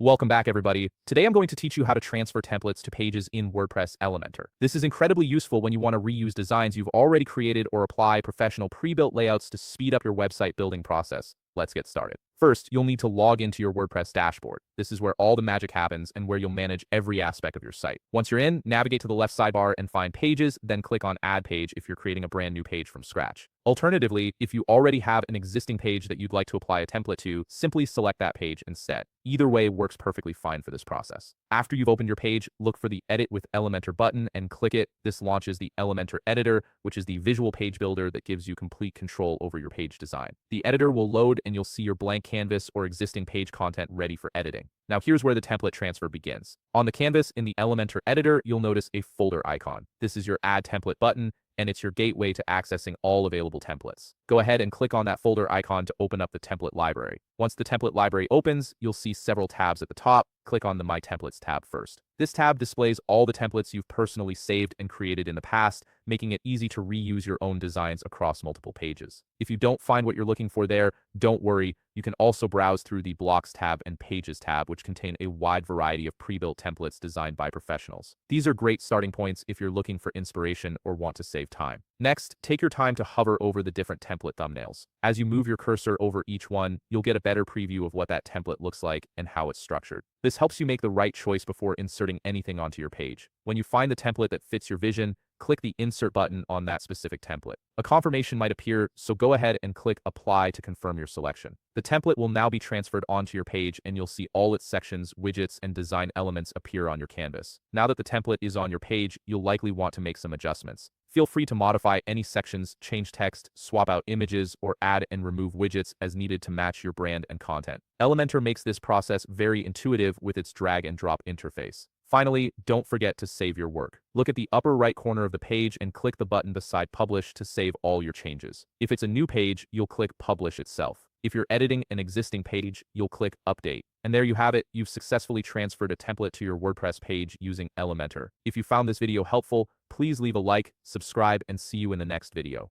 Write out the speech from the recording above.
Welcome back, everybody. Today I'm going to teach you how to transfer templates to pages in WordPress Elementor. This is incredibly useful when you want to reuse designs you've already created or apply professional pre-built layouts to speed up your website building process. Let's get started. First, you'll need to log into your WordPress dashboard. This is where all the magic happens and where you'll manage every aspect of your site. Once you're in, navigate to the left sidebar and find Pages, then click on Add Page if you're creating a brand new page from scratch. Alternatively, if you already have an existing page that you'd like to apply a template to, simply select that page instead. Either way works perfectly fine for this process. After you've opened your page, look for the Edit with Elementor button and click it. This launches the Elementor Editor, which is the visual page builder that gives you complete control over your page design. The editor will load and you'll see your blank canvas or existing page content ready for editing. Now here's where the template transfer begins. On the canvas in the Elementor editor, you'll notice a folder icon. This is your Add Template button, and it's your gateway to accessing all available templates. Go ahead and click on that folder icon to open up the template library. Once the template library opens, you'll see several tabs at the top. Click on the My Templates tab first. This tab displays all the templates you've personally saved and created in the past, making it easy to reuse your own designs across multiple pages. If you don't find what you're looking for there, don't worry. You can also browse through the Blocks tab and Pages tab, which contain a wide variety of pre-built templates designed by professionals. These are great starting points if you're looking for inspiration or want to save time. Next, take your time to hover over the different template thumbnails. As you move your cursor over each one, you'll get a better preview of what that template looks like and how it's structured. This helps you make the right choice before inserting anything onto your page. When you find the template that fits your vision, click the Insert button on that specific template. A confirmation might appear, so go ahead and click Apply to confirm your selection. The template will now be transferred onto your page and you'll see all its sections, widgets, and design elements appear on your canvas. Now that the template is on your page, you'll likely want to make some adjustments. Feel free to modify any sections, change text, swap out images, or add and remove widgets as needed to match your brand and content. Elementor makes this process very intuitive with its drag and drop interface. Finally, don't forget to save your work. Look at the upper right corner of the page and click the button beside Publish to save all your changes. If it's a new page, you'll click Publish itself. If you're editing an existing page, you'll click Update. And there you have it. You've successfully transferred a template to your WordPress page using Elementor. If you found this video helpful, please leave a like, subscribe, and see you in the next video.